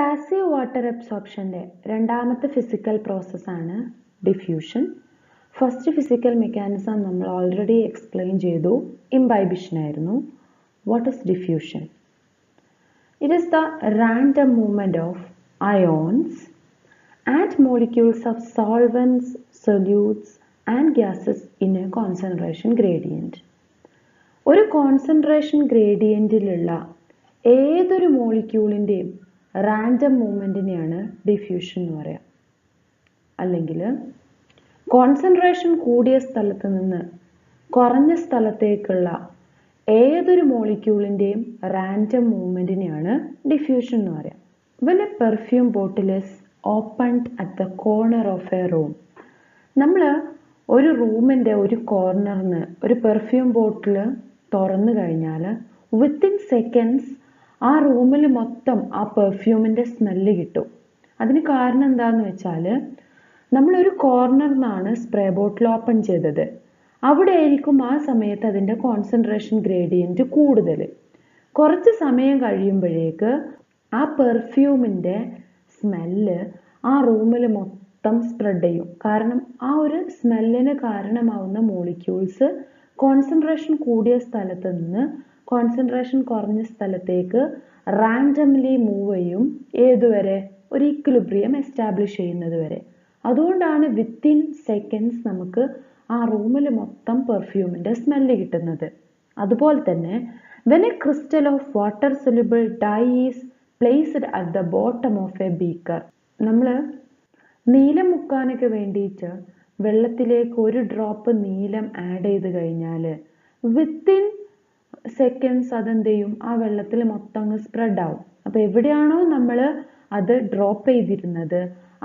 Passive water അബ്സോർപ്ഷൻ്റെ രണ്ടാമത്തെ physical പ്രോസസ്സാണ് diffusion. First physical mechanism നമ്മൾ ഓൾറെഡി എക്സ്പ്ലെയിൻ ചെയ്തു, ഇംബൈബിഷൻ ആയിരുന്നു. What is diffusion? It is the random movement of ions and molecules of solvents, solutes and gases in A concentration gradient. ഒരു concentration ഗ്രേഡിയൻറ്റിലുള്ള ഏതൊരു മോളിക്യൂളിൻ്റെയും random മൂവ്മെൻറ്റിനെയാണ് diffusion എന്ന് പറയാം. അല്ലെങ്കിൽ concentration കൂടിയ സ്ഥലത്ത് നിന്ന് കുറഞ്ഞ സ്ഥലത്തേക്കുള്ള ഏതൊരു മോളിക്യൂളിൻ്റെയും റാൻഡം മൂവ്മെൻറ്റിനെയാണ് ഡിഫ്യൂഷൻ എന്ന് പറയാം. When A perfume bottle is opened at the corner of A room, നമ്മൾ ഒരു റൂമിൻ്റെ ഒരു കോർണറിന് ഒരു പെർഫ്യൂം ബോട്ടിൽ തുറന്നു കഴിഞ്ഞാൽ വിത്തിൻ സെക്കൻഡ്സ് ആ റൂമിൽ മൊത്തം ആ പെർഫ്യൂമിൻ്റെ സ്മെല്ല് കിട്ടും. അതിന് കാരണം എന്താണെന്ന് വെച്ചാൽ നമ്മളൊരു കോർണറിൽ നിന്നാണ് സ്പ്രേ ബോട്ടിൽ ഓപ്പൺ ചെയ്തത്. അവിടെ ആയിരിക്കും ആ സമയത്ത് അതിൻ്റെ കോൺസെൻട്രേഷൻ ഗ്രേഡിയൻറ്റ് കൂടുതൽ. കുറച്ച് സമയം കഴിയുമ്പോഴേക്ക് ആ പെർഫ്യൂമിൻ്റെ സ്മെല്ല് ആ റൂമിൽ മൊത്തം സ്പ്രെഡ് ചെയ്യും. കാരണം ആ ഒരു സ്മെല്ലിന് കാരണമാവുന്ന മോളിക്യൂൾസ് കോൺസെൻട്രേഷൻ കൂടിയ സ്ഥലത്ത് നിന്ന് കോൺസെൻട്രേഷൻ കുറഞ്ഞ സ്ഥലത്തേക്ക് റാൻഡംലി മൂവ് ചെയ്യും. ഏതുവരെ? ഒരു ഇക്വിലിബ്രിയം എസ്റ്റാബ്ലിഷ് ചെയ്യുന്നത് വരെ. അതുകൊണ്ടാണ് വിത്തിൻ സെക്കൻഡ്സ് നമുക്ക് ആ റൂമിൽ മൊത്തം പെർഫ്യൂമിൻ്റെ സ്മെല്ല് കിട്ടുന്നത്. അതുപോലെ തന്നെ when A crystal of water soluble dye is placed at the bottom of A beaker, നമ്മൾ നീലം മുക്കാനൊക്കെ വേണ്ടിയിട്ട് വെള്ളത്തിലേക്ക് ഒരു ഡ്രോപ്പ് നീലം ആഡ് ചെയ്ത് കഴിഞ്ഞാൽ വിത്തിൻ സെക്കൻഡ്സ് അതെന്ത് ചെയ്യും? ആ വെള്ളത്തിൽ മൊത്തം അങ്ങ് സ്പ്രെഡ് ആവും. അപ്പോൾ എവിടെയാണോ നമ്മൾ അത് ഡ്രോപ്പ് ചെയ്തിരുന്നത്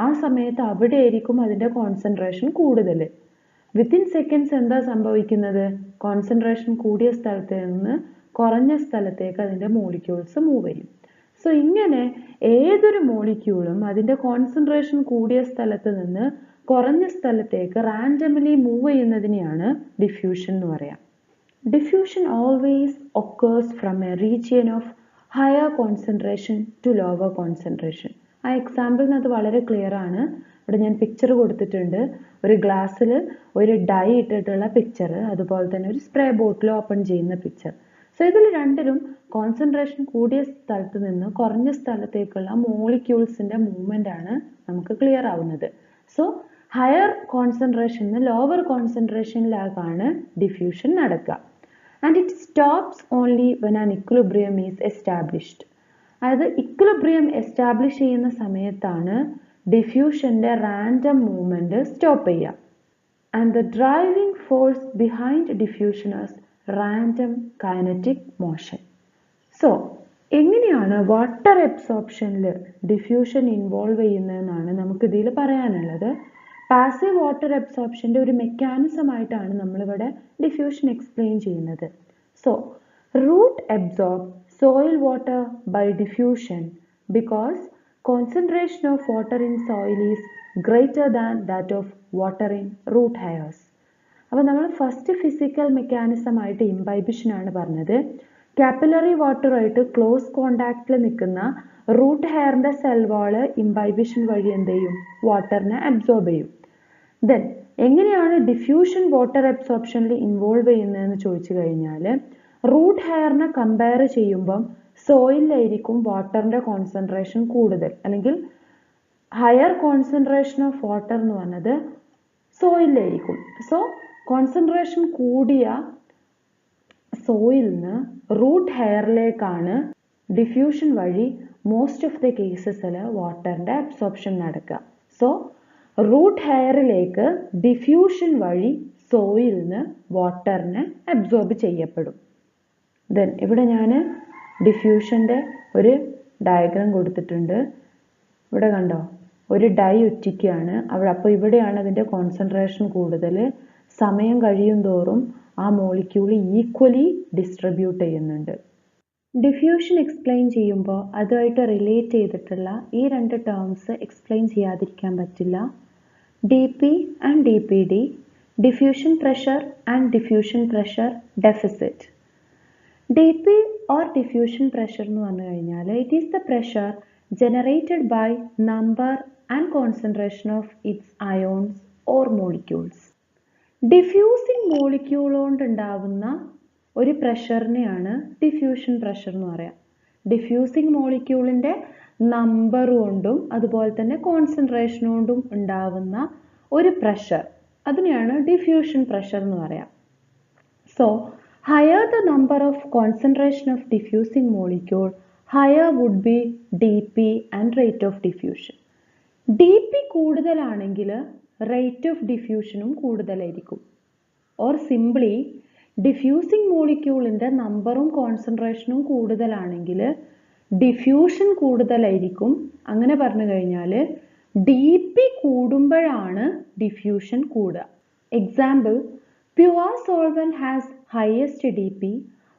ആ സമയത്ത് അവിടെ ആയിരിക്കും അതിൻ്റെ കോൺസെൻട്രേഷൻ കൂടുതൽ. വിത്തിൻ സെക്കൻഡ്സ് എന്താ സംഭവിക്കുന്നത്? കോൺസെൻട്രേഷൻ കൂടിയ സ്ഥലത്ത് നിന്ന് കുറഞ്ഞ സ്ഥലത്തേക്ക് അതിൻ്റെ മോളിക്യൂൾസ് മൂവ് ചെയ്യും. സോ ഇങ്ങനെ ഏതൊരു മോളിക്യൂളും അതിൻ്റെ കോൺസെൻട്രേഷൻ കൂടിയ സ്ഥലത്ത് നിന്ന് കുറഞ്ഞ സ്ഥലത്തേക്ക് റാൻഡംലി മൂവ് ചെയ്യുന്നതിനെയാണ് ഡിഫ്യൂഷൻ എന്ന് പറയാം. Diffusion always occurs from a region of higher concentration to lower concentration. ആ എക്സാമ്പിളിന് അത് വളരെ ക്ലിയർ ആണ്. ഇവിടെ ഞാൻ പിക്ചർ കൊടുത്തിട്ടുണ്ട്. ഒരു ഗ്ലാസ്സിൽ ഒരു ഡൈ ഇട്ടിട്ടുള്ള പിക്ചർ, അതുപോലെ തന്നെ ഒരു സ്പ്രേ ബോട്ടിൽ ഓപ്പൺ ചെയ്യുന്ന പിക്ചർ. സോ ഇതിൽ രണ്ടിലും കോൺസെൻട്രേഷൻ കൂടിയ സ്ഥലത്ത് നിന്ന് കുറഞ്ഞ സ്ഥലത്തേക്കുള്ള മോളിക്യൂൾസിൻ്റെ മൂവ്മെൻ്റ് ആണ് നമുക്ക് ക്ലിയർ ആവുന്നത്. സോ ഹയർ കോൺസെൻട്രേഷനിൽ നിന്ന് ലോവർ കോൺസെൻട്രേഷനിലേക്കാണ് ഡിഫ്യൂഷൻ നടക്കുക. And it stops only when an equilibrium is established. അതായത് ഇക്വിലിബ്രിയം എസ്റ്റാബ്ലിഷ് ചെയ്യുന്ന സമയത്താണ് ഡിഫ്യൂഷൻ്റെ റാൻഡം മൂവ്മെൻറ്റ് സ്റ്റോപ്പ് ചെയ്യുക. And the driving force behind diffusion is random kinetic motion. So എങ്ങനെയാണ് വാട്ടർ അബ്സോർപ്ഷനിൽ ഡിഫ്യൂഷൻ ഇൻവോൾവ് ചെയ്യുന്നതെന്നാണ് നമുക്കിതിൽ പറയാനുള്ളത്. പാസീവ് വാട്ടർ അബ്സോർപ്ഷൻ്റെ ഒരു മെക്കാനിസം ആയിട്ടാണ് നമ്മളിവിടെ ഡിഫ്യൂഷൻ എക്സ്പ്ലെയിൻ ചെയ്യുന്നത്. So root absorb soil water by diffusion because concentration of water in soil is greater than that of water in root hairs. അപ്പോൾ നമ്മൾ ഫസ്റ്റ് ഫിസിക്കൽ മെക്കാനിസം ആയിട്ട് ഇംബൈബിഷനാണ് പറഞ്ഞത്. കാപ്പിലറി വാട്ടറുമായിട്ട് ക്ലോസ് കോണ്ടാക്റ്റിൽ നിൽക്കുന്ന റൂട്ട് ഹെയറിൻ്റെ സെൽ വാള് ഇംബൈബിഷൻ വഴി എന്ത് ചെയ്യും? വാട്ടറിനെ absorb ചെയ്യും. ദെൻ എങ്ങനെയാണ് ഡിഫ്യൂഷൻ വാട്ടർ അബ്സോർപ്ഷനിൽ ഇൻവോൾവ് ചെയ്യുന്നതെന്ന് ചോദിച്ചു കഴിഞ്ഞാൽ റൂട്ട് ഹെയറിനെ കമ്പയർ ചെയ്യുമ്പം സോയിലായിരിക്കും വാട്ടറിൻ്റെ കോൺസെൻട്രേഷൻ കൂടുതൽ, അല്ലെങ്കിൽ ഹയർ കോൺസെൻട്രേഷൻ ഓഫ് വാട്ടർ എന്ന് പറഞ്ഞത് സോയിലായിരിക്കും. സോ കോൺസെൻട്രേഷൻ കൂടിയ സോയിലിന് റൂട്ട് ഹെയറിലേക്കാണ് ഡിഫ്യൂഷൻ വഴി മോസ്റ്റ് ഓഫ് ദ കേസസിൽ വാട്ടറിൻ്റെ അബ്സോർപ്ഷൻ നടക്കുക. സോ റൂട്ട് ഹെയറിലേക്ക് ഡിഫ്യൂഷൻ വഴി സോയിലിന് വാട്ടറിനെ അബ്സോർബ് ചെയ്യപ്പെടും. ദെൻ ഇവിടെ ഞാൻ ഡിഫ്യൂഷൻ്റെ ഒരു ഡയഗ്രാം കൊടുത്തിട്ടുണ്ട്. ഇവിടെ കണ്ടോ, ഒരു ഡൈ ഉറ്റിക്കുകയാണ് അവിടെ. അപ്പോൾ ഇവിടെയാണ് അതിൻ്റെ കോൺസെൻട്രേഷൻ കൂടുതൽ. സമയം കഴിയും തോറും ആ മോളിക്യൂൾ ഈക്വലി ഡിസ്ട്രിബ്യൂട്ട് ചെയ്യുന്നുണ്ട്. ഡിഫ്യൂഷൻ എക്സ്പ്ലെയിൻ ചെയ്യുമ്പോൾ അതുമായിട്ട് റിലേറ്റ് ചെയ്തിട്ടുള്ള ഈ രണ്ട് ടേംസ് എക്സ്പ്ലെയിൻ ചെയ്യാതിരിക്കാൻ പറ്റില്ല. D P and D P D, diffusion pressure and diffusion pressure deficit. D P or diffusion pressure എന്ന് പറഞ്ഞു കഴിഞ്ഞാൽ it is the pressure generated by number and concentration of its ions or molecules. Diffusing molecule കൊണ്ടുണ്ടാവുന്ന ഒരു പ്രഷറിനെയാണ് diffusion pressure എന്ന് പറയാം. Diffusing മോളിക്യൂളിൻ്റെ number കൊണ്ടും അതുപോലെ തന്നെ കോൺസെൻട്രേഷൻ കൊണ്ടും ഉണ്ടാവുന്ന ഒരു പ്രഷർ, അതിനെയാണ് ഡിഫ്യൂഷൻ പ്രഷർ എന്ന് പറയാം. So higher the number of concentration of diffusing molecule, higher would be dP and rate of diffusion. dP കൂടുതലാണെങ്കിൽ rate of diffusionഉം കൂടുതലായിരിക്കും. or simply diffusing moleculeന്റെ നമ്പറും കോൺസെൻട്രേഷനും കൂടുതലാണെങ്കിൽ ഡിഫ്യൂഷൻ കൂടുതലായിരിക്കും. അങ്ങനെ പറഞ്ഞു കഴിഞ്ഞാൽ dP കൂടുമ്പോഴാണ് ഡിഫ്യൂഷൻ കൂടുക. Example, pure solvent has highest dP.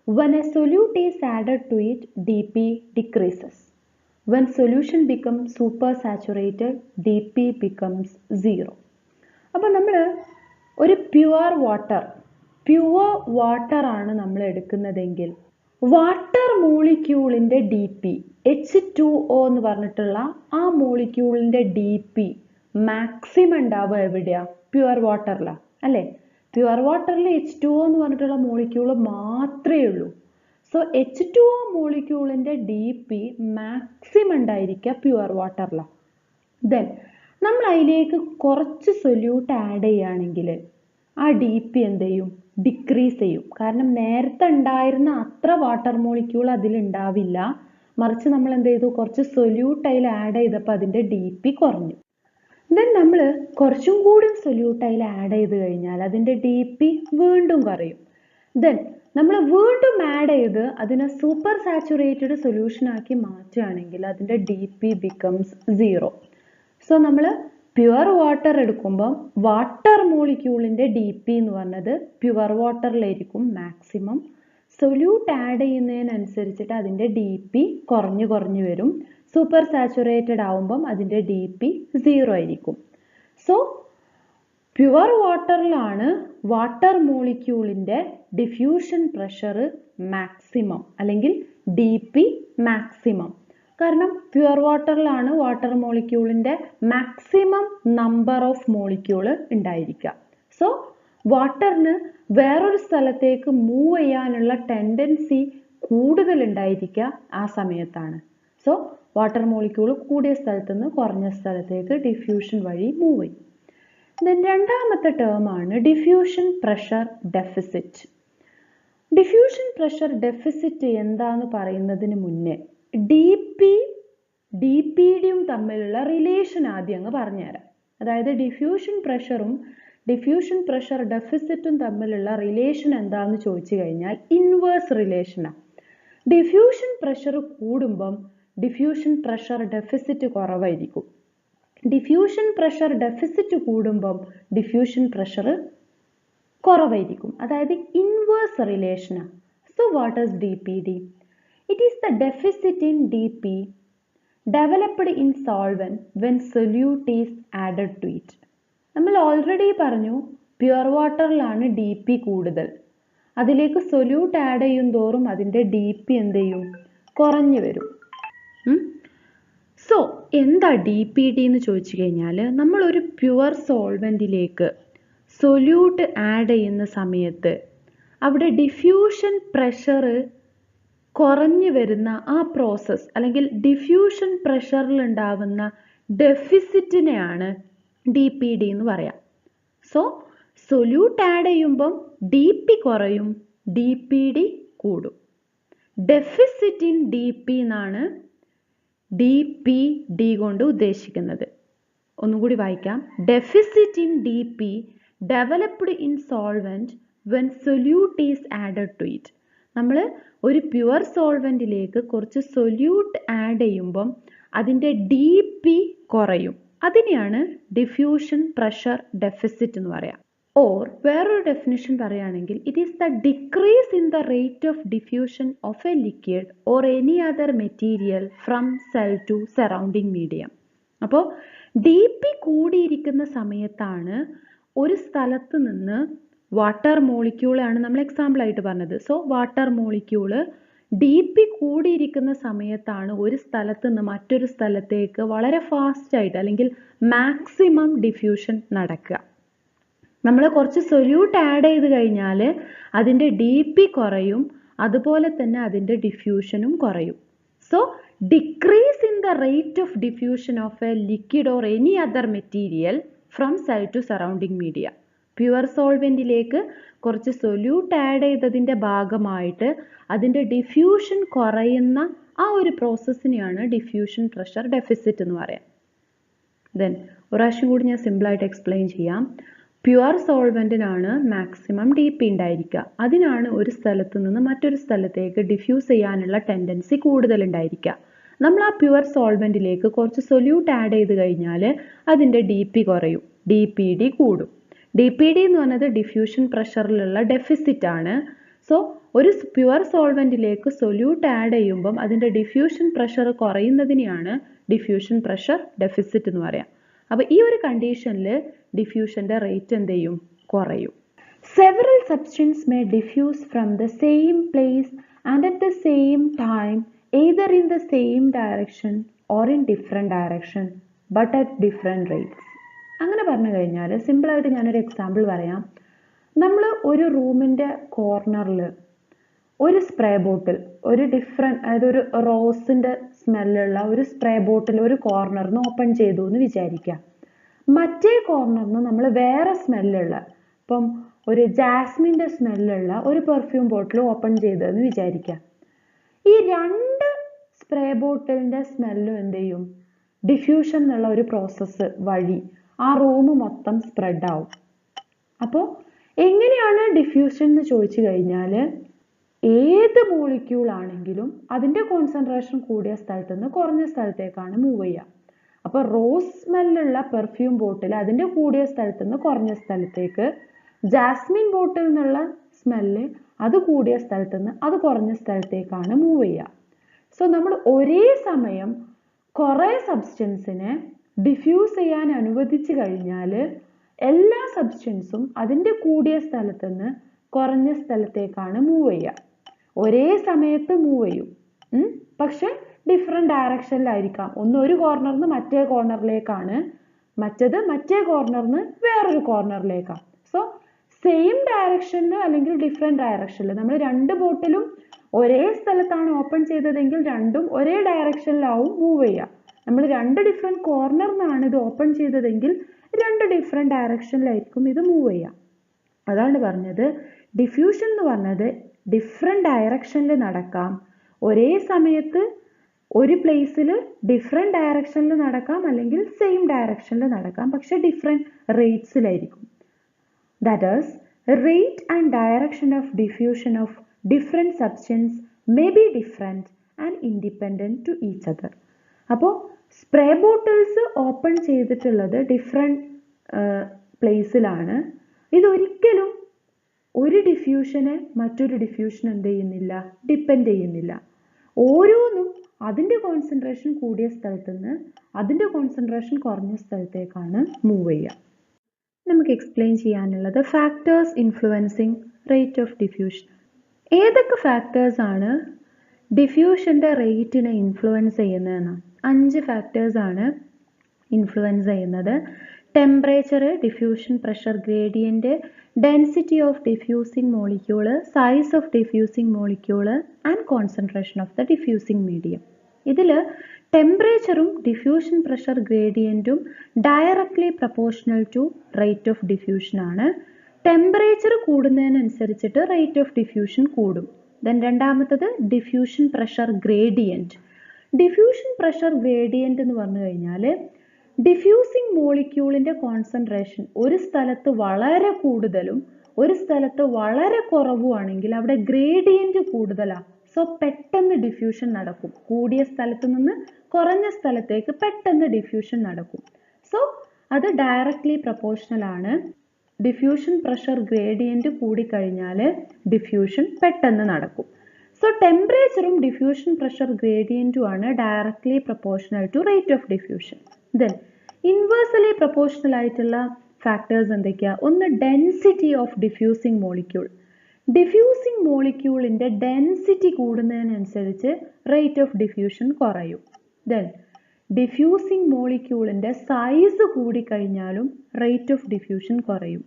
When a solute is added to it, dP decreases. When solution becomes supersaturated, dP becomes 0. അപ്പോൾ നമ്മൾ ഒരു പ്യുവർ വാട്ടർ ആണ് നമ്മൾ എടുക്കുന്നതെങ്കിൽ വാട്ടർ മോളിക്യൂളിൻ്റെ dP H2O എന്ന് പറഞ്ഞിട്ടുള്ള ആ മോളിക്യൂളിൻ്റെ dP മാക്സിമം ഉണ്ടാവുക എവിടെയാ? പ്യുവർ വാട്ടറിലാണ് അല്ലേ? പ്യുവർ വാട്ടറിൽ H2O എന്ന് പറഞ്ഞിട്ടുള്ള മോളിക്യൂൾ മാത്രമേ ഉള്ളൂ. സോ H2O മോളിക്യൂളിൻ്റെ dP മാക്സിമം ഉണ്ടായിരിക്കുക പ്യുവർ വാട്ടറിലാണ്. ദെൻ നമ്മൾ അതിലേക്ക് കുറച്ച് സൊല്യൂട്ട് ആഡ് ചെയ്യുകയാണെങ്കിൽ ആ dP എന്ത് ചെയ്യും? ഡിക്രീസ് ചെയ്യും. കാരണം നേരത്തെ ഉണ്ടായിരുന്ന അത്ര വാട്ടർ മോളിക്യൂൾ അതിലുണ്ടാവില്ല. മറിച്ച് നമ്മൾ എന്ത് ചെയ്തു? കുറച്ച് സൊല്യൂട്ട് അതിൽ ആഡ് ചെയ്തപ്പോൾ അതിൻ്റെ dP കുറഞ്ഞു. ദെൻ നമ്മൾ കുറച്ചും കൂടി സൊല്യൂട്ട് അതിൽ ആഡ് ചെയ്ത് കഴിഞ്ഞാൽ അതിൻ്റെ dP വീണ്ടും കുറയും. ദെൻ നമ്മൾ വീണ്ടും ആഡ് ചെയ്ത് അതിനെ സൂപ്പർ സാച്ചുറേറ്റഡ് സൊല്യൂഷൻ ആക്കി മാറ്റുകയാണെങ്കിൽ അതിൻ്റെ dP ബിക്കംസ് 0. സോ നമ്മൾ പ്യുവർ വാട്ടർ എടുക്കുമ്പോൾ വാട്ടർ മോളിക്യൂളിൻ്റെ dP എന്ന് പറഞ്ഞത് പ്യുവർ വാട്ടറിലായിരിക്കും മാക്സിമം. സൊല്യൂട്ട് ആഡ് ചെയ്യുന്നതിനനുസരിച്ചിട്ട് അതിൻ്റെ dP കുറഞ്ഞു വരും. സൂപ്പർ സാച്ചുറേറ്റഡ് ആവുമ്പം അതിൻ്റെ dP 0 ആയിരിക്കും. സോ പ്യുവർ വാട്ടറിലാണ് വാട്ടർ മോളിക്യൂളിൻ്റെ ഡിഫ്യൂഷൻ പ്രഷർ മാക്സിമം അല്ലെങ്കിൽ dP മാക്സിമം. കാരണം പ്യുവർ വാട്ടറിലാണ് വാട്ടർ മോളിക്യൂളിൻ്റെ മാക്സിമം നമ്പർ ഓഫ് മോളിക്യൂൾ ഉണ്ടായിരിക്കുക. സോ വാട്ടറിന് വേറൊരു സ്ഥലത്തേക്ക് മൂവ് ചെയ്യാനുള്ള ടെൻഡൻസി കൂടുതൽ ഉണ്ടായിരിക്കുക ആ സമയത്താണ്. സോ വാട്ടർ മോളിക്യൂൾ കൂടിയ സ്ഥലത്ത് നിന്ന് കുറഞ്ഞ സ്ഥലത്തേക്ക് ഡിഫ്യൂഷൻ വഴി മൂവ് ചെയ്യും. ദെൻ രണ്ടാമത്തെ ടേം ആണ് diffusion pressure deficit. Diffusion pressure deficit എന്താന്ന് പറയുന്നതിന് മുന്നേ ഡിപിഡിയും തമ്മിലുള്ള റിലേഷൻ ആദ്യം അങ്ങ് പറഞ്ഞുതരാം. അതായത് ഡിഫ്യൂഷൻ പ്രഷറും ഡിഫ്യൂഷൻ പ്രഷർ ഡെഫിസിറ്റും തമ്മിലുള്ള റിലേഷൻ എന്താണെന്ന് ചോദിച്ചു കഴിഞ്ഞാൽ ഇൻവേഴ്സ് റിലേഷനാണ്. ഡിഫ്യൂഷൻ പ്രഷർ കൂടുമ്പം ഡിഫ്യൂഷൻ പ്രഷർ ഡെഫിസിറ്റ് കുറവായിരിക്കും. ഡിഫ്യൂഷൻ പ്രഷർ ഡെഫിസിറ്റ് കൂടുമ്പം ഡിഫ്യൂഷൻ പ്രഷർ കുറവായിരിക്കും. അതായത് ഇൻവേഴ്സ് റിലേഷനാണ്. So what is DPD? It is the deficit in DP developed in solvent when solute is added to it. നമ്മൾ already പറഞ്ഞു pure വാട്ടറിലാണ് DP കൂടുതൽ. അതിലേക്ക് solute add ചെയ്യും തോറും അതിൻ്റെ DP എന്ത് ചെയ്യും? കുറഞ്ഞു വരും. സോ എന്താ DPD എന്ന് ചോദിച്ചു കഴിഞ്ഞാൽ നമ്മളൊരു പ്യുവർ സോൾവെൻറ്റിലേക്ക് സൊല്യൂട്ട് ആഡ് ചെയ്യുന്ന സമയത്ത് അവിടെ ഡിഫ്യൂഷൻ പ്രഷർ കുറഞ്ഞു വരുന്ന ആ പ്രോസസ്സ് അല്ലെങ്കിൽ ഡിഫ്യൂഷൻ പ്രഷറിൽ ഉണ്ടാവുന്ന ഡെഫിസിറ്റിനെയാണ് DPD എന്ന് പറയാം. സോ സൊല്യൂട്ട് ആഡ് ചെയ്യുമ്പം DP കുറയും, DPD കൂടും. ഡെഫിസിറ്റ് ഇൻ DP എന്നാണ് DPD കൊണ്ട് ഉദ്ദേശിക്കുന്നത്. ഒന്നുകൂടി വായിക്കാം. Deficit in DP developed in solvent when solute is added to it. നമ്മൾ ഒരു പ്യുവർ സോൾവെൻറ്റിലേക്ക് കുറച്ച് സൊല്യൂട്ട് ആഡ് ചെയ്യുമ്പം അതിൻ്റെ DP കുറയും. അതിനെയാണ് ഡിഫ്യൂഷൻ പ്രഷർ ഡെഫിസിറ്റ് എന്ന് പറയാം. ഓർ വേറൊരു ഡെഫിനിഷൻ പറയുകയാണെങ്കിൽ it is the decrease in the rate of diffusion of a liquid or any other material from cell to surrounding medium. അപ്പോൾ DP കൂടിയിരിക്കുന്ന സമയത്താണ് ഒരു സ്ഥലത്ത് നിന്ന് വാട്ടർ മോളിക്യൂളാണ് നമ്മൾ എക്സാമ്പിൾ ആയിട്ട് പറഞ്ഞത്. So water molecule D P കൂടിയിരിക്കുന്ന സമയത്താണ് ഒരു സ്ഥലത്ത് നിന്ന് മറ്റൊരു സ്ഥലത്തേക്ക് വളരെ ഫാസ്റ്റായിട്ട് അല്ലെങ്കിൽ മാക്സിമം ഡിഫ്യൂഷൻ നടക്കുക. നമ്മൾ കുറച്ച് സൊല്യൂട്ട് ആഡ് ചെയ്ത് കഴിഞ്ഞാൽ അതിൻ്റെ ഡി പി കുറയും, അതുപോലെ തന്നെ അതിൻ്റെ ഡിഫ്യൂഷനും കുറയും. So decrease in the rate of diffusion of a liquid or any other material from side to surrounding media. Pure സോൾവെൻറ്റിലേക്ക് കുറച്ച് സൊല്യൂട്ട് ആഡ് ചെയ്തതിൻ്റെ ഭാഗമായിട്ട് അതിൻ്റെ ഡിഫ്യൂഷൻ കുറയുന്ന ആ ഒരു പ്രോസസ്സിനെയാണ് ഡിഫ്യൂഷൻ പ്രഷർ ഡെഫിസിറ്റ് എന്ന് പറയാം. ദെൻ ഒരു പ്രാവശ്യം കൂടി ഞാൻ സിമ്പിളായിട്ട് എക്സ്പ്ലെയിൻ ചെയ്യാം. പ്യുവർ സോൾവെൻറ്റിനാണ് മാക്സിമം ഡി പി ഉണ്ടായിരിക്കുക. അതിനാണ് ഒരു സ്ഥലത്ത് നിന്ന് മറ്റൊരു സ്ഥലത്തേക്ക് ഡിഫ്യൂസ് ചെയ്യാനുള്ള ടെൻഡൻസി കൂടുതലുണ്ടായിരിക്കുക. നമ്മൾ ആ പ്യുവർ സോൾവെൻറ്റിലേക്ക് കുറച്ച് സൊല്യൂട്ട് ആഡ് ചെയ്ത് കഴിഞ്ഞാൽ അതിൻ്റെ ഡി പി കുറയും, ഡി പി ഡി കൂടും. ഡി പി ഡി എന്ന് പറഞ്ഞത് ഡിഫ്യൂഷൻ പ്രഷറിലുള്ള ഡെഫിസിറ്റ് ആണ്. സോ ഒരു പ്യുവർ സോൾവെൻറ്റിലേക്ക് സൊല്യൂട്ട് ആഡ് ചെയ്യുമ്പം അതിൻ്റെ ഡിഫ്യൂഷൻ പ്രഷർ കുറയുന്നതിനെയാണ് ഡിഫ്യൂഷൻ പ്രഷർ ഡെഫിസിറ്റ് എന്ന് പറയാം. അപ്പോൾ ഈ ഒരു കണ്ടീഷനിൽ ഡിഫ്യൂഷൻ്റെ റേറ്റ് എന്ത് ചെയ്യും? കുറയും. Several substance may diffuse from the same place and at the same time either in the same direction or in different direction but at different rates. അങ്ങനെ പറഞ്ഞു കഴിഞ്ഞാൽ സിമ്പിളായിട്ട് ഞാനൊരു എക്സാമ്പിൾ പറയാം. നമ്മൾ ഒരു റൂമിൻ്റെ കോർണറിൽ ഒരു സ്പ്രേ ബോട്ടിൽ, ഒരു ഡിഫറെൻറ്റ്, അതായത് ഒരു റോസിൻ്റെ സ്മെല്ലുള്ള ഒരു സ്പ്രേ ബോട്ടിൽ ഒരു കോർണറിൽ നിന്ന് ഓപ്പൺ ചെയ്തു എന്ന് വിചാരിക്കുക. മറ്റേ കോർണറിൽ നിന്ന് നമ്മൾ വേറെ സ്മെല്ലുള്ള, ഇപ്പം ഒരു ജാസ്മിൻ്റെ സ്മെല്ലുള്ള ഒരു പെർഫ്യൂം ബോട്ടിൽ ഓപ്പൺ ചെയ്തതെന്ന് വിചാരിക്കുക. ഈ രണ്ട് സ്പ്രേ ബോട്ടിലിൻ്റെ സ്മെല്ലും എന്ത് ചെയ്യും? ഡിഫ്യൂഷൻ എന്നുള്ള ഒരു പ്രോസസ്സ് വഴി ആ റൂം മൊത്തം സ്പ്രെഡ് ആവും. അപ്പോൾ എങ്ങനെയാണ് ഡിഫ്യൂഷൻ എന്ന് ചോദിച്ചു കഴിഞ്ഞാൽ ഏത് മോളിക്യൂൾ ആണെങ്കിലും അതിൻ്റെ കോൺസെൻട്രേഷൻ കൂടിയ സ്ഥലത്ത് നിന്ന് കുറഞ്ഞ സ്ഥലത്തേക്കാണ് മൂവ് ചെയ്യുക. അപ്പോൾ റോസ് സ്മെല്ലുള്ള പെർഫ്യൂം ബോട്ടിൽ അതിൻ്റെ കൂടിയ സ്ഥലത്ത് നിന്ന് കുറഞ്ഞ സ്ഥലത്തേക്ക്, ജാസ്മിൻ ബോട്ടിൽ നിന്നുള്ള സ്മെല്ല് അത് കൂടിയ സ്ഥലത്ത് നിന്ന് അത് കുറഞ്ഞ സ്ഥലത്തേക്കാണ് മൂവ് ചെയ്യുക. സോ നമ്മൾ ഒരേ സമയം കുറേ സബ്സ്റ്റൻസിനെ ഡിഫ്യൂസ് ചെയ്യാൻ അനുവദിച്ചു കഴിഞ്ഞാൽ എല്ലാ സബ്സ്റ്റൻസും അതിൻ്റെ കൂടിയ സ്ഥലത്ത് നിന്ന് കുറഞ്ഞ സ്ഥലത്തേക്കാണ് മൂവ് ചെയ്യുക. ഒരേ സമയത്ത് മൂവ് ചെയ്യും, പക്ഷെ ഡിഫറെൻറ്റ് ഡയറക്ഷനിലായിരിക്കാം. ഒന്ന് ഒരു കോർണറിൽ നിന്ന് മറ്റേ കോർണറിലേക്കാണ്, മറ്റേത് മറ്റേ കോർണറിൽ നിന്ന് വേറൊരു കോർണറിലേക്കാണ്. സോ സെയിം ഡയറക്ഷനിൽ അല്ലെങ്കിൽ ഡിഫറെൻറ്റ് ഡയറക്ഷനിൽ നമ്മൾ രണ്ട് ബോട്ടിലും ഒരേ സ്ഥലത്താണ് ഓപ്പൺ ചെയ്തതെങ്കിൽ രണ്ടും ഒരേ ഡയറക്ഷനിലാവും മൂവ് ചെയ്യുക. നമ്മൾ രണ്ട് ഡിഫറെൻറ്റ് കോർണറിൽ നിന്നാണ് ഇത് ഓപ്പൺ ചെയ്തതെങ്കിൽ രണ്ട് ഡിഫറെൻറ്റ് ഡയറക്ഷനിലായിരിക്കും ഇത് മൂവ് ചെയ്യുക. അതാണ് പറഞ്ഞത് ഡിഫ്യൂഷൻ എന്ന് പറഞ്ഞത് ഡിഫറെൻറ്റ് ഡയറക്ഷനിൽ നടക്കാം, ഒരേ സമയത്ത് ഒരു പ്ലേസിൽ ഡിഫറെൻറ്റ് ഡയറക്ഷനിൽ നടക്കാം, അല്ലെങ്കിൽ സെയിം ഡയറക്ഷനിൽ നടക്കാം, പക്ഷെ different റേറ്റ്സിലായിരിക്കും. That is, rate and direction of diffusion of different substance may be different and independent to each other. അപ്പോൾ സ്പ്രേ ബോട്ടിൽസ് ഓപ്പൺ ചെയ്തിട്ടുള്ളത് ഡിഫറെൻറ്റ് പ്ലേസിലാണ്. ഇതൊരിക്കലും ഒരു ഡിഫ്യൂഷനെ മറ്റൊരു ഡിഫ്യൂഷൻ എന്ത് ചെയ്യുന്നില്ല? ഡിപ്പെൻഡ് ചെയ്യുന്നില്ല. ഓരോന്നും അതിൻ്റെ കോൺസെൻട്രേഷൻ കൂടിയ സ്ഥലത്ത് നിന്ന് അതിൻ്റെ കോൺസെൻട്രേഷൻ കുറഞ്ഞ സ്ഥലത്തേക്കാണ് മൂവ് ചെയ്യുക. നമുക്ക് എക്സ്പ്ലെയിൻ ചെയ്യാനുള്ളത് factors influencing rate of diffusion. ഏതൊക്കെ ഫാക്ടേഴ്സാണ് ഡിഫ്യൂഷൻ്റെ റേറ്റിനെ ഇൻഫ്ലുവൻസ് ചെയ്യുന്നതെന്ന്? 5 ഫാക്ടേഴ്സാണ് ഇൻഫ്ലുവൻസ് ചെയ്യുന്നത്. Temperature, diffusion pressure gradient, density of diffusing molecule, size of diffusing molecule and concentration of the diffusing medium. ഇതിൽ ടെമ്പറേച്ചറും ഡിഫ്യൂഷൻ പ്രഷർ ഗ്രേഡിയൻറ്റും directly proportional to rate of diffusion ആണ്. ടെമ്പറേച്ചർ കൂടുന്നതിനനുസരിച്ചിട്ട് റേറ്റ് ഓഫ് ഡിഫ്യൂഷൻ കൂടും. Then രണ്ടാമത്തത് diffusion pressure gradient. Diffusion pressure gradient എന്ന് പറഞ്ഞു കഴിഞ്ഞാൽ ഡിഫ്യൂസിങ് മോളിക്യൂളിൻ്റെ കോൺസെൻട്രേഷൻ ഒരു സ്ഥലത്ത് വളരെ കൂടുതലും ഒരു സ്ഥലത്ത് വളരെ കുറവുമാണെങ്കിൽ അവിടെ ഗ്രേഡിയൻറ്റ് കൂടുതലാണ്. സോ പെട്ടെന്ന് ഡിഫ്യൂഷൻ നടക്കും. കൂടിയ സ്ഥലത്ത് നിന്ന് കുറഞ്ഞ സ്ഥലത്തേക്ക് പെട്ടെന്ന് ഡിഫ്യൂഷൻ നടക്കും. സോ അത് ഡയറക്ട്ലി പ്രപ്പോർഷണൽ ആണ്. ഡിഫ്യൂഷൻ പ്രഷർ ഗ്രേഡിയൻറ്റ് കൂടിക്കഴിഞ്ഞാൽ ഡിഫ്യൂഷൻ പെട്ടെന്ന് നടക്കും. സോ ടെമ്പറേച്ചറും ഡിഫ്യൂഷൻ പ്രഷർ ഗ്രേഡിയൻറ്റും ആണ് directly proportional to rate of diffusion. Then inversely proportional ആയിട്ടുള്ള ഫാക്ടേഴ്സ് എന്തൊക്കെയാണ്? ഒന്ന് density of diffusing molecule. Diffusing മോളിക്യൂളിൻ്റെ ഡെൻസിറ്റി കൂടുന്നതിനനുസരിച്ച് റേറ്റ് ഓഫ് ഡിഫ്യൂഷൻ കുറയും. ദെൻ ഡിഫ്യൂസിങ് മോളിക്യൂളിൻ്റെ സൈസ് കൂടിക്കഴിഞ്ഞാലും റേറ്റ് ഓഫ് ഡിഫ്യൂഷൻ കുറയും.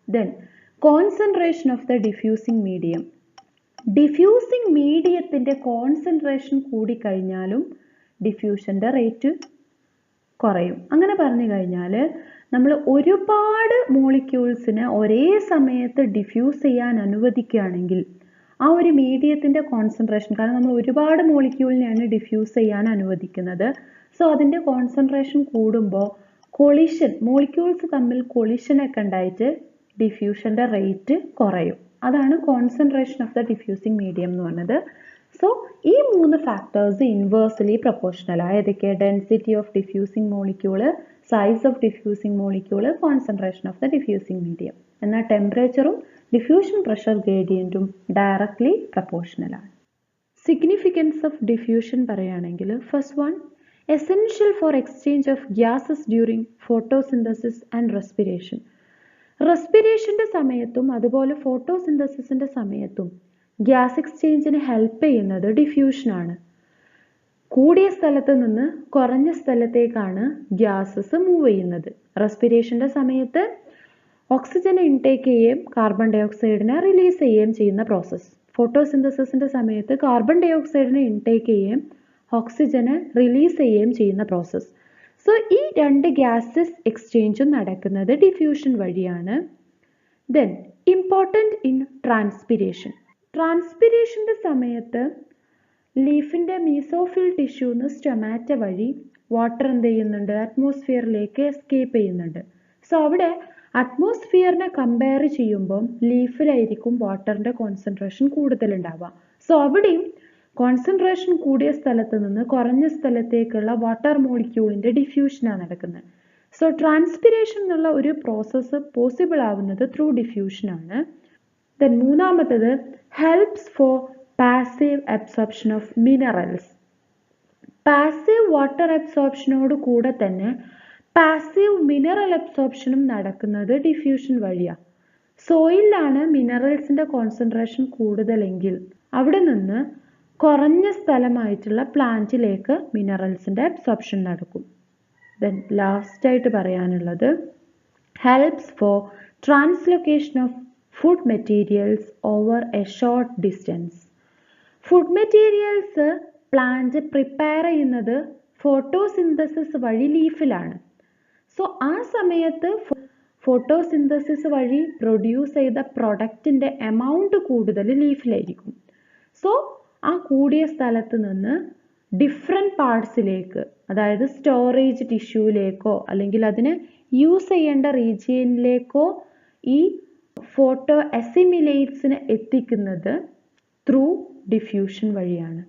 Then concentration of the diffusing medium. Diffusing മീഡിയത്തിൻ്റെ കോൺസെൻട്രേഷൻ കൂടിക്കഴിഞ്ഞാലും ഡിഫ്യൂഷൻ്റെ റേറ്റ് കുറയും. അങ്ങനെ പറഞ്ഞു കഴിഞ്ഞാൽ നമ്മൾ ഒരുപാട് മോളിക്യൂൾസിനെ ഒരേ സമയത്ത് ഡിഫ്യൂസ് ചെയ്യാൻ അനുവദിക്കുകയാണെങ്കിൽ ആ ഒരു മീഡിയത്തിൻ്റെ കോൺസെൻട്രേഷൻ, കാരണം നമ്മൾ ഒരുപാട് മോളിക്യൂളിനെയാണ് ഡിഫ്യൂസ് ചെയ്യാൻ അനുവദിക്കുന്നത്, സോ അതിൻ്റെ കോൺസെൻട്രേഷൻ കൂടുമ്പോൾ കൊളിഷൻ, മോളിക്യൂൾസ് തമ്മിൽ കൊളിഷനൊക്കെ ഉണ്ടായിട്ട് ഡിഫ്യൂഷൻ്റെ റേറ്റ് കുറയും. അതാണ് concentration of the diffusing medium എന്ന് പറഞ്ഞത്. സോ ഈ 3 ഫാക്ടേഴ്സ് ഇൻവേഴ്സ്ലി പ്രൊപ്പോർഷണൽ. ഏതൊക്കെ? Density of diffusing molecule, size of diffusing molecule, concentration of the diffusing medium. എന്നാൽ ടെമ്പറേച്ചറും ഡിഫ്യൂഷൻ പ്രഷർ ഗ്രേഡിയൻറ്റും ഡയറക്ട്ലി പ്രൊപ്പോർഷണലാണ്. സിഗ്നിഫിക്കൻസ് ഓഫ് ഡിഫ്യൂഷൻ പറയുകയാണെങ്കിൽ, first one, essential for exchange of gases during photosynthesis and respiration. റെസ്പിറേഷൻ്റെ സമയത്തും അതുപോലെ ഫോട്ടോസിന്തസിസിൻ്റെ സമയത്തും ഗ്യാസ് എക്സ്ചേഞ്ചിന് ഹെൽപ്പ് ചെയ്യുന്നത് ഡിഫ്യൂഷനാണ്. കൂടിയ സ്ഥലത്ത് നിന്ന് കുറഞ്ഞ സ്ഥലത്തേക്കാണ് ഗ്യാസസ് മൂവ് ചെയ്യുന്നത്. റെസ്പിറേഷൻ്റെ സമയത്ത് ഓക്സിജനെ ഇൻടേക്ക് ചെയ്യുകയും കാർബൺ ഡൈ ഓക്സൈഡിനെ റിലീസ് ചെയ്യുകയും ചെയ്യുന്ന പ്രോസസ്സ്. ഫോട്ടോസിന്തസിസിൻ്റെ സമയത്ത് കാർബൺ ഡൈ ഓക്സൈഡിനെ ഇൻടേക്ക് ചെയ്യുകയും ഓക്സിജനെ റിലീസ് ചെയ്യുകയും ചെയ്യുന്ന പ്രോസസ്സ്. സോ ഈ 2 ഗ്യാസസ് എക്സ്ചേഞ്ചും നടക്കുന്നത് ഡിഫ്യൂഷൻ വഴിയാണ്. Then important in transpiration. ട്രാൻസ്പിരേഷൻ്റെ സമയത്ത് ലീഫിൻ്റെ മീസോഫിൽ ടിഷ്യൂന്ന് സ്റ്റൊമാറ്റ വഴി വാട്ടർ എന്ത് ചെയ്യുന്നുണ്ട്? അറ്റ്മോസ്ഫിയറിലേക്ക് എസ്കേപ്പ് ചെയ്യുന്നുണ്ട്. സോ അവിടെ അറ്റ്മോസ്ഫിയറിനെ കമ്പയർ ചെയ്യുമ്പോൾ ലീഫിലായിരിക്കും വാട്ടറിൻ്റെ കോൺസെൻട്രേഷൻ കൂടുതലുണ്ടാവുക. സോ അവിടെയും കോൺസെൻട്രേഷൻ കൂടിയ സ്ഥലത്ത് നിന്ന് കുറഞ്ഞ സ്ഥലത്തേക്കുള്ള വാട്ടർ മോളിക്യൂളിൻ്റെ ഡിഫ്യൂഷനാണ് നടക്കുന്നത്. സോ ട്രാൻസ്പിരേഷൻ എന്നുള്ള ഒരു പ്രോസസ്സ് പോസിബിൾ ആവുന്നത് ത്രൂ ഡിഫ്യൂഷനാണ്. ദെൻ മൂന്നാമത്തത്, helps for passive absorption of minerals. Passive water അബ്സോർപ്ഷനോട് കൂടെ തന്നെ പാസീവ് മിനറൽ അബ്സോർപ്ഷനും നടക്കുന്നത് ഡിഫ്യൂഷൻ വഴിയാണ്. സോയിലാണ് മിനറൽസിൻ്റെ കോൺസെൻട്രേഷൻ കൂടുതലെങ്കിൽ അവിടെ നിന്ന് കുറഞ്ഞ സ്ഥലമായിട്ടുള്ള പ്ലാന്റിലേക്ക് മിനറൽസിൻ്റെ അബ്സോർപ്ഷൻ നടക്കും. ദെൻ ലാസ്റ്റായിട്ട് പറയാനുള്ളത്, helps for translocation of food materials over a short distance. Food materials plant prepare ചെയ്യുന്നത് ഫോട്ടോസിന്തസിസ് വഴി ലീഫിലാണ്. സോ ആ സമയത്ത് ഫോട്ടോസിന്തസിസ് വഴി പ്രൊഡ്യൂസ് ചെയ്ത പ്രൊഡക്റ്റിൻ്റെ എമൗണ്ട് കൂടുതൽ ലീഫിലായിരിക്കും. സോ ആ കൂടിയ സ്ഥലത്ത് നിന്ന് ഡിഫറെൻറ്റ് പാർട്സിലേക്ക്, അതായത് സ്റ്റോറേജ് ടിഷ്യൂലേക്കോ അല്ലെങ്കിൽ അതിനെ യൂസ് ചെയ്യേണ്ട റീജിയനിലേക്കോ ഈ ഫോട്ടോ അസിമിലേറ്റ്സിനെ എത്തിക്കുന്നത് ത്രൂ ഡിഫ്യൂഷൻ വഴിയാണ്.